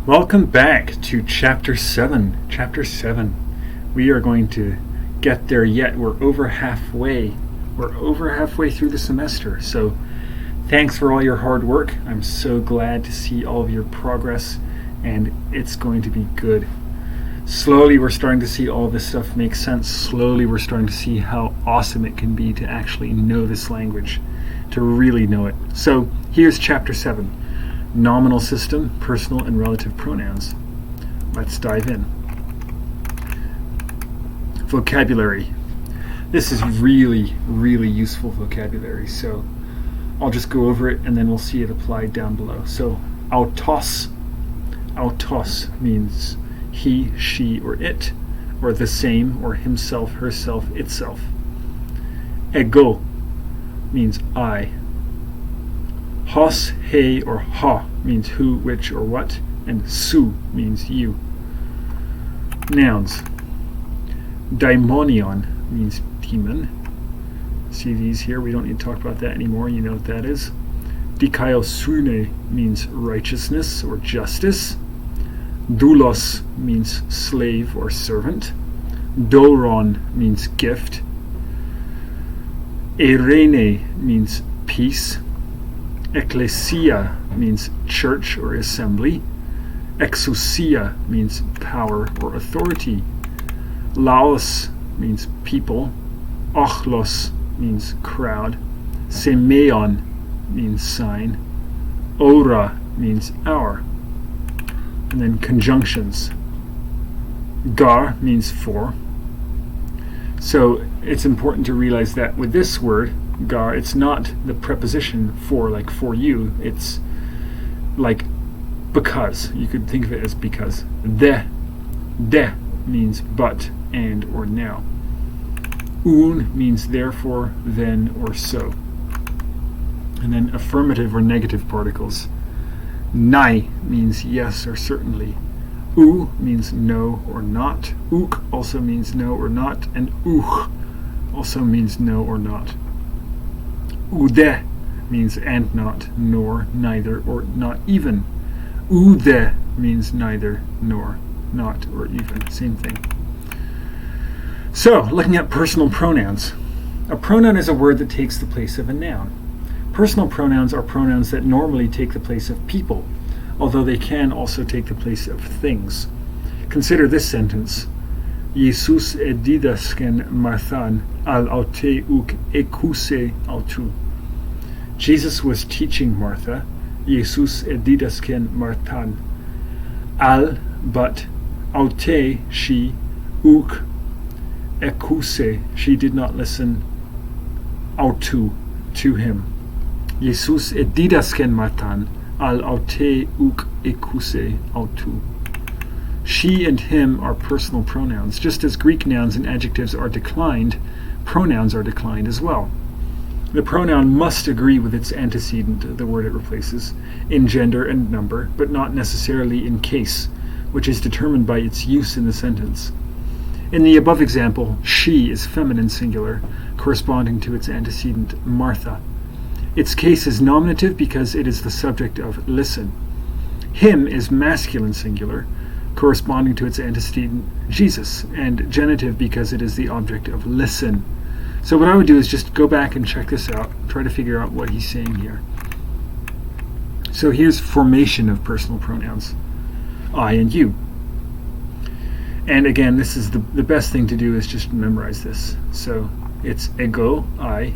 Welcome back to Chapter 7. Chapter 7. We are going to get there yet. We're over halfway. We're over halfway through the semester. So thanks for all your hard work. I'm so glad to see all of your progress, and it's going to be good. Slowly we're starting to see all this stuff make sense. Slowly we're starting to see how awesome it can be to actually know this language, to really know it. So here's Chapter 7. Nominal system, personal and relative pronouns. Let's dive in. Vocabulary. This is really, really useful vocabulary, so I'll just go over it and then we'll see it applied down below. So, autos. Autos means he, she, or it, or the same, or himself, herself, itself. Ego means I. Hos, he, or ha means who, which, or what, and su means you. Nouns. Daimonion means demon. See these here? We don't need to talk about that anymore. You know what that is. Dikaiosune means righteousness or justice. Doulos means slave or servant. Doron means gift. Eirene means peace. Ecclesia means church or assembly. Exousia means power or authority. Laos means people. Ochlos means crowd. Semeion means sign. Ora means hour. And then conjunctions. Gar means for. So it's important to realize that with this word, gar, it's not the preposition for, like for you. It's like because. You could think of it as because. De means but, and, or now. Un means therefore, then, or so. And then affirmative or negative particles. Nai means yes or certainly. U means no or not. Uk also means no or not. And uch also means no or not. Ude means and not, nor, neither, or not even. Ude means neither, nor, not, or even. Same thing. So, looking at personal pronouns. A pronoun is a word that takes the place of a noun. Personal pronouns are pronouns that normally take the place of people, although they can also take the place of things. Consider this sentence. Jesus edidasken Marthan al aute uk ekuse autu. Jesus was teaching Martha. Jesus edidasken Marthan. Al, but, aute, she, uk, ekuse, she did not listen, autu, to him. Jesus edidasken Marthan al aute uk ekuse autu. She and him are personal pronouns. Just as Greek nouns and adjectives are declined, pronouns are declined as well. The pronoun must agree with its antecedent, the word it replaces, in gender and number, but not necessarily in case, which is determined by its use in the sentence. In the above example, she is feminine singular, corresponding to its antecedent Martha. Its case is nominative because it is the subject of listen. Him is masculine singular, corresponding to its antecedent Jesus, and genitive because it is the object of listen. So what I would do is just go back and check this out, try to figure out what he's saying here. So here's formation of personal pronouns. I and you. And again, this is the best thing to do is just memorize this. So it's ego, I,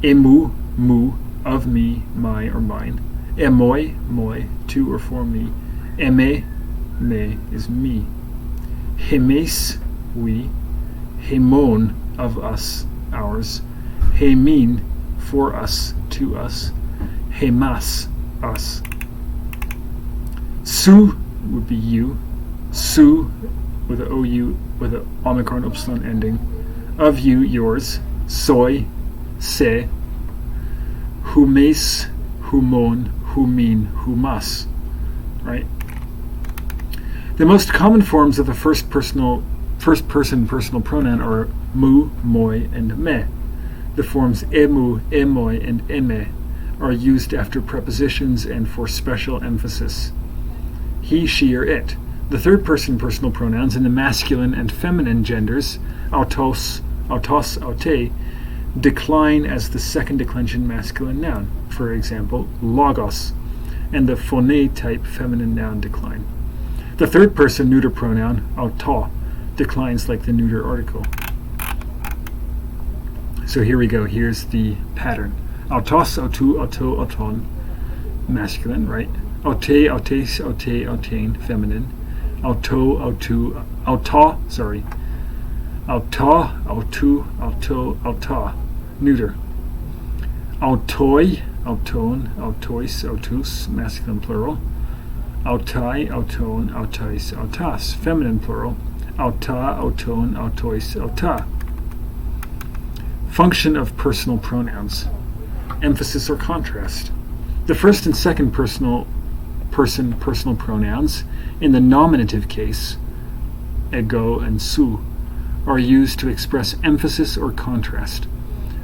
emu, mu, of me, my, or mine. Emoi, moi, to or for me. Eme, me, is me. Hemes, we. Hemon, of us, ours. Hemin, for us, to us. Hemas, us. Su would be you. Su, with a OU, with a omicron upsilon ending. Of you, yours. Soy, se. Humes, humon, humin, humas. Right? The most common forms of the first person personal pronoun are mu, moi, and me. The forms emu, emoi, and eme are used after prepositions and for special emphasis. he, she, or it. The third person personal pronouns in the masculine and feminine genders, autos, aute, decline as the second declension masculine noun. For example, logos, and the phone type feminine noun decline. The third person neuter pronoun, auto, declines like the neuter article. So here we go. Here's the pattern. Autos, autu, auto, auton, masculine, right? Aute, autes, aute, autain, feminine. Auto, autu, auta, sorry. Auta, autu, auto, auta, neuter. Autoi, auton, autois, autus, masculine plural. Autai, auton, autais, autas, feminine plural. Auta, auton, autois, auta. Function of personal pronouns. Emphasis or contrast. The first and second personal pronouns in the nominative case, ego and su, are used to express emphasis or contrast.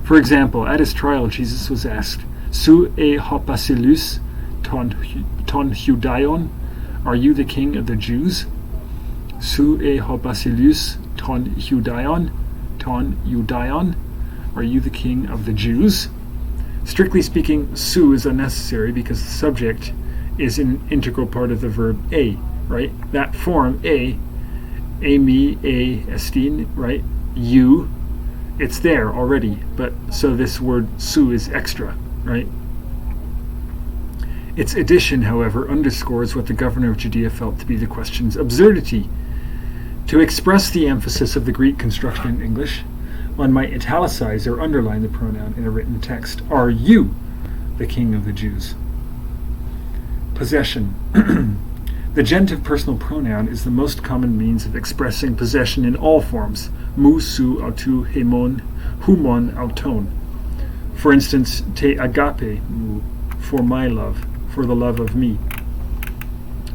For example, at his trial, Jesus was asked, Su e ho basilus ton Judaion? Are you the king of the Jews? Su e ho basilus ton Judaion? Are you the king of the Jews? Strictly speaking, su is unnecessary because the subject is an integral part of the verb a, right? That form, a, me, a, estin, right? You, it's there already, but so this word su is extra, right? Its addition, however, underscores what the governor of Judea felt to be the question's absurdity. To express the emphasis of the Greek construction in English, one might italicize or underline the pronoun in a written text. Are you the king of the Jews? Possession. The genitive personal pronoun is the most common means of expressing possession in all forms. Mu, su, autu, hemon, humon, auton. For instance, te agape, mu, for my love, for the love of me.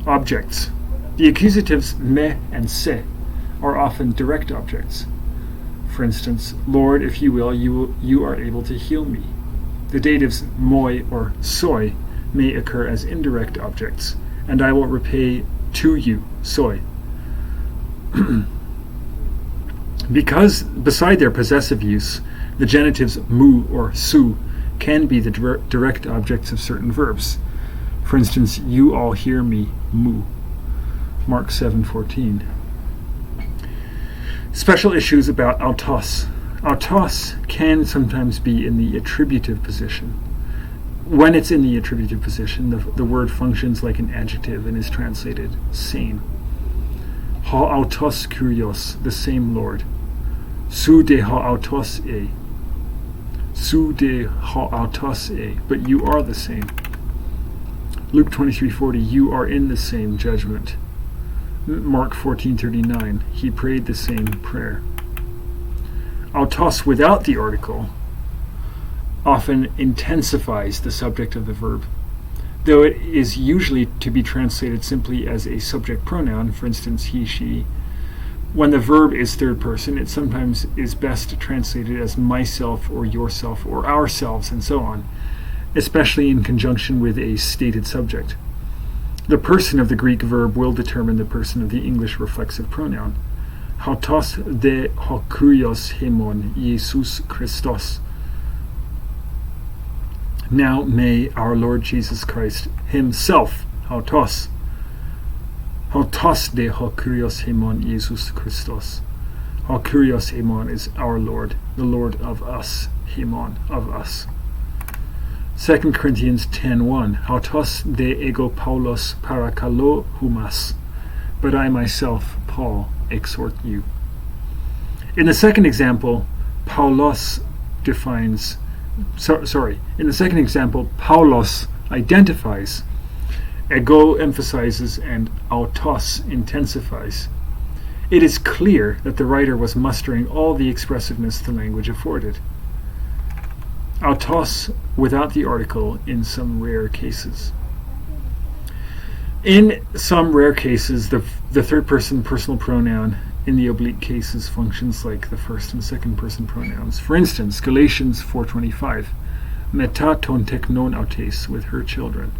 Objects. The accusatives me and se are often direct objects. For instance, Lord, if you will, you are able to heal me. The datives moi or soy may occur as indirect objects, and I will repay to you, soy. Because, beside their possessive use, the genitives mu or su can be the direct objects of certain verbs. For instance, you all hear me, mu. Mark 7:14. Special issues about autos. Autos can sometimes be in the attributive position. When it's in the attributive position, the word functions like an adjective and is translated same. Ha autos kurios, the same Lord. Su de ha autos e. Su de ha autos e, but you are the same. Luke 23:40, you are in the same judgment. Mark 14:39, he prayed the same prayer. Autos without the article often intensifies the subject of the verb, though it is usually to be translated simply as a subject pronoun, for instance, he, she. When the verb is third person, it sometimes is best translated as myself or yourself or ourselves and so on, especially in conjunction with a stated subject. The person of the Greek verb will determine the person of the English reflexive pronoun. Autos de ho kurios hemon Jesus Christos. Now may our Lord Jesus Christ himself, autos de ho kurios hemon Jesus Christos. Ho kurios hemon is our Lord, the Lord of us, hemon, of us. 2 Corinthians 10:1, autos de ego Paulos parakalo humas, but I myself, Paul, exhort you. In the second example, Paulos identifies, ego emphasizes, and autos intensifies. It is clear that the writer was mustering all the expressiveness the language afforded. Autos without the article in some rare cases. In some rare cases, the third person personal pronoun in the oblique cases functions like the first and second person pronouns. For instance, Galatians 4:25, meta ton teknon autes, with her children.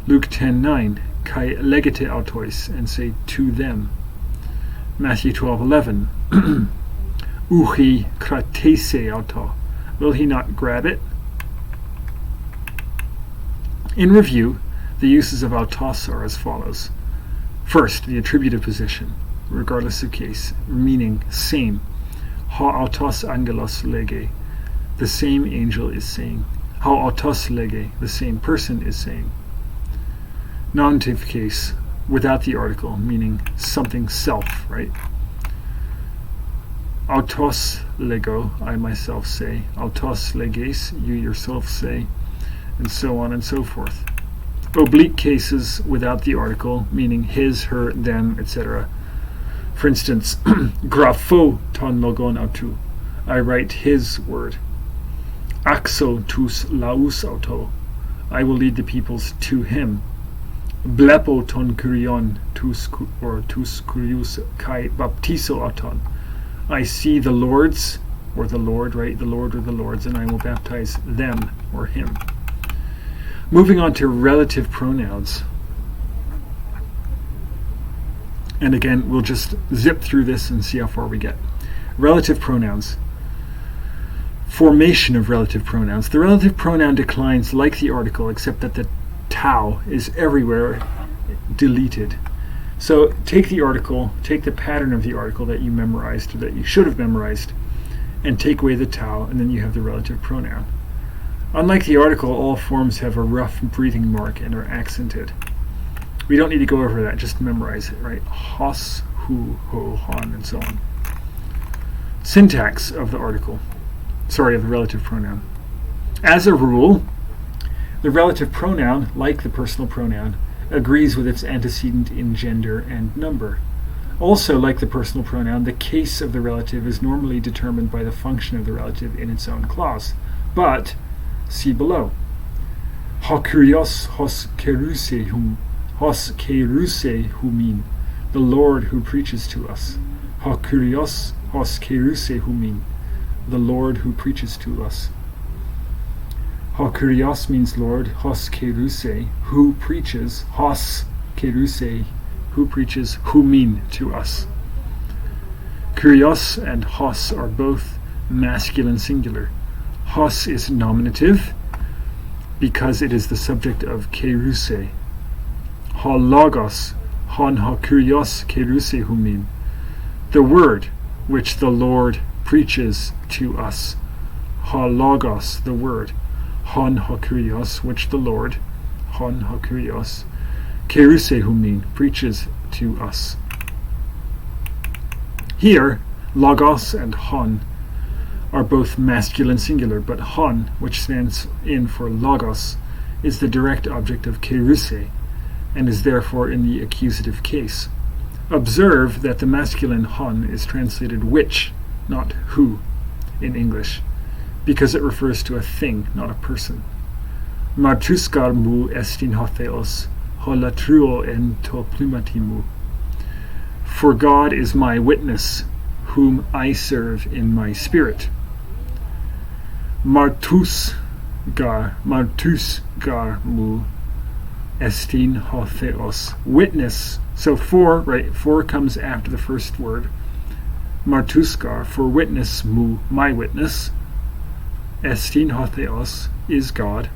Luke 10:9, kai legete autois, and say to them. Matthew 12:11. Uchi kratese auto. Will he not grab it? In review, the uses of autos are as follows. First, the attributive position, regardless of case, meaning same. Ha autos angelos lege. The same angel is saying. Ha autos lege. The same person is saying. Nominative case, without the article, meaning something self, right? Autos lego, I myself say. Autos leges, you yourself say. And so on and so forth. Oblique cases without the article, meaning his, her, them, etc. For instance, grapho ton logon autou. I write his word. Axo tous laus auto. I will lead the peoples to him. Blepo ton kurion tous kurius kai baptiso auton. I see the lords, or the Lord, right? The Lord or the lords, and I will baptize them, or him. Moving on to relative pronouns. And again, we'll just zip through this and see how far we get. Relative pronouns. Formation of relative pronouns. The relative pronoun declines like the article, except that the tau is everywhere deleted. So take the article, take the pattern of the article that you memorized, or that you should have memorized, and take away the tau, and then you have the relative pronoun. Unlike the article, all forms have a rough breathing mark and are accented. We don't need to go over that, just memorize it, right? Hos, hu, ho, hon, and so on. Syntax of the article. Of the relative pronoun. As a rule, the relative pronoun, like the personal pronoun, agrees with its antecedent in gender and number. Also, like the personal pronoun, the case of the relative is normally determined by the function of the relative in its own clause. But see below. Ha kurios hos keruse humin, the Lord who preaches to us. Ha kurios hos keruse humin, the Lord who preaches to us. Ha kurios means Lord, hos keruse, who preaches, hos keruse, who preaches, humin, to us. Kurios and hos are both masculine singular. Hos is nominative because it is the subject of keruse. Ha logos, hon ha kurios keruse humin, the word which the Lord preaches to us. Ha logos, the word. Hon ha kurios, which the Lord, hon ha kurios, keruse humin, preaches to us. Here, logos and hon are both masculine singular, but hon, which stands in for logos, is the direct object of keruse, and is therefore in the accusative case. Observe that the masculine hon is translated which, not who, in English, because it refers to a thing, not a person. Martuskar mu estin hotheos, holatruo en to plumatimu. For God is my witness, whom I serve in my spirit. Martusgar mu estin hotheos. Witness. So for comes after the first word. Martusgar, for witness mu, my witness. Estin hotheos is God.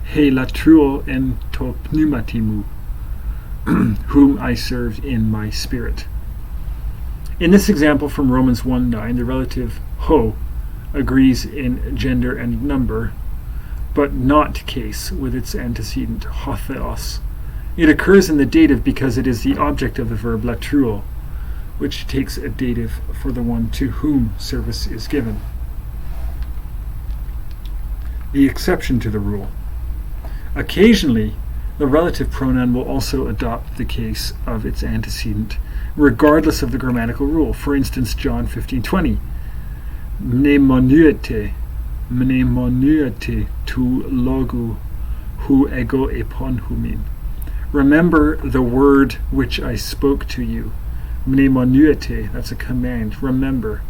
He latruo en to pneumatimu, whom I served in my spirit. In this example from Romans 1:9, the relative ho agrees in gender and number, but not case with its antecedent hotheos. It occurs in the dative because it is the object of the verb latruo, which takes a dative for the one to whom service is given. The exception to the rule. Occasionally, the relative pronoun will also adopt the case of its antecedent, regardless of the grammatical rule. For instance, John 15:20. Mnemonuete tu logu hu ego epon humin. Remember the word which I spoke to you. Mnemonuete, that's a command. Remember.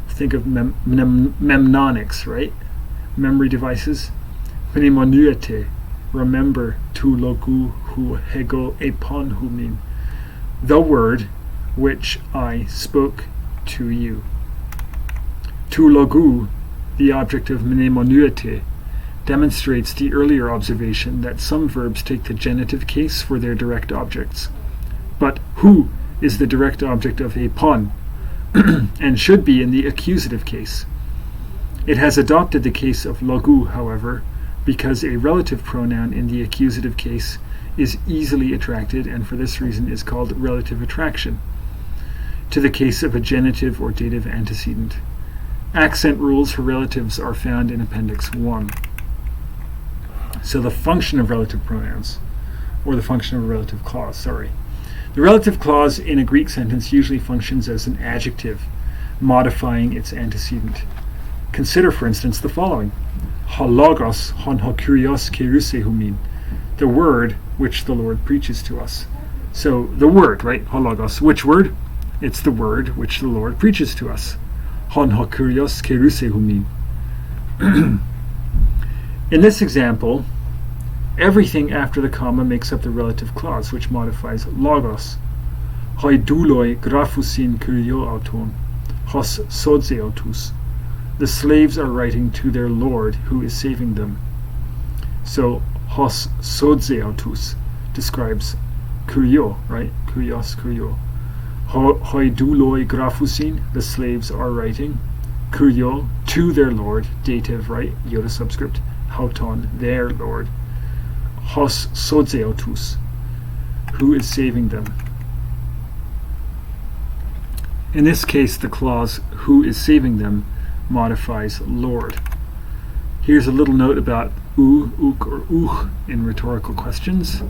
Think of mnemonics, right? Memory devices. Mnemonuete, remember tu logu hu hego epon humin, the word which I spoke to you. Tu logu, the object of mnemonuete, demonstrates the earlier observation that some verbs take the genitive case for their direct objects. But hu is the direct object of epon, and should be in the accusative case. It has adopted the case of logu, however, because a relative pronoun in the accusative case is easily attracted, and for this reason is called relative attraction, to the case of a genitive or dative antecedent. Accent rules for relatives are found in Appendix 1. So the function of relative pronouns, or the function of a relative clause, sorry. The relative clause in a Greek sentence usually functions as an adjective, modifying its antecedent. Consider, for instance, the following. Ha logos hon ha kurios kerusehumin, the word which the Lord preaches to us. So the word, right? Ha logos. Which word? It's the word which the Lord preaches to us. Hon ha kurios kerusehumin. In this example, everything after the comma makes up the relative clause, which modifies logos. Hoi douloi graphusin kurio auton, hos sodzeotus. The slaves are writing to their Lord, who is saving them. So, hos sodzeotus describes kurio, right? Kurios, kurio. Hoi douloi graphusin, the slaves are writing. Kurio, to their Lord, dative, right? Iota subscript. Hauton, their Lord. Hos sodzeotus, who is saving them. In this case, the clause who is saving them modifies Lord. Here's a little note about ook, or in rhetorical questions.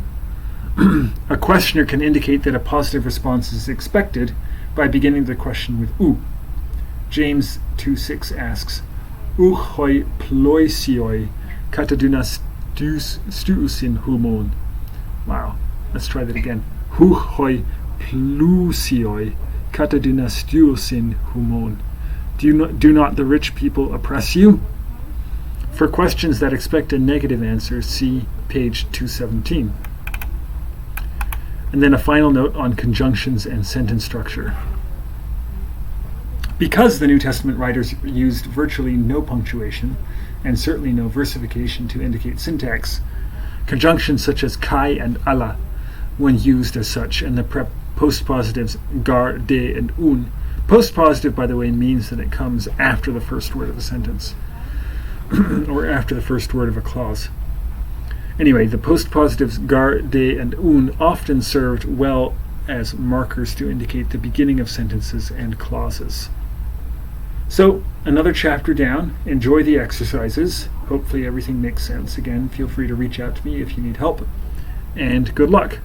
A questioner can indicate that a positive response is expected by beginning the question with oo. James 2:6 asks, hoi ploisioi katadunas stuusin humon. Wow, let's try that again. Hoi plusioi katadunas stuusin humon. Do not the rich people oppress you? For questions that expect a negative answer, see page 217. And then a final note on conjunctions and sentence structure. Because the New Testament writers used virtually no punctuation, and certainly no versification to indicate syntax, conjunctions such as kai and alla, when used as such, and the postpositives gar, de, and un. Postpositive, by the way, means that it comes after the first word of a sentence, or after the first word of a clause. Anyway, the postpositives gar, de, and un often served well as markers to indicate the beginning of sentences and clauses. So, another chapter down. Enjoy the exercises. Hopefully everything makes sense. Again, feel free to reach out to me if you need help. And good luck.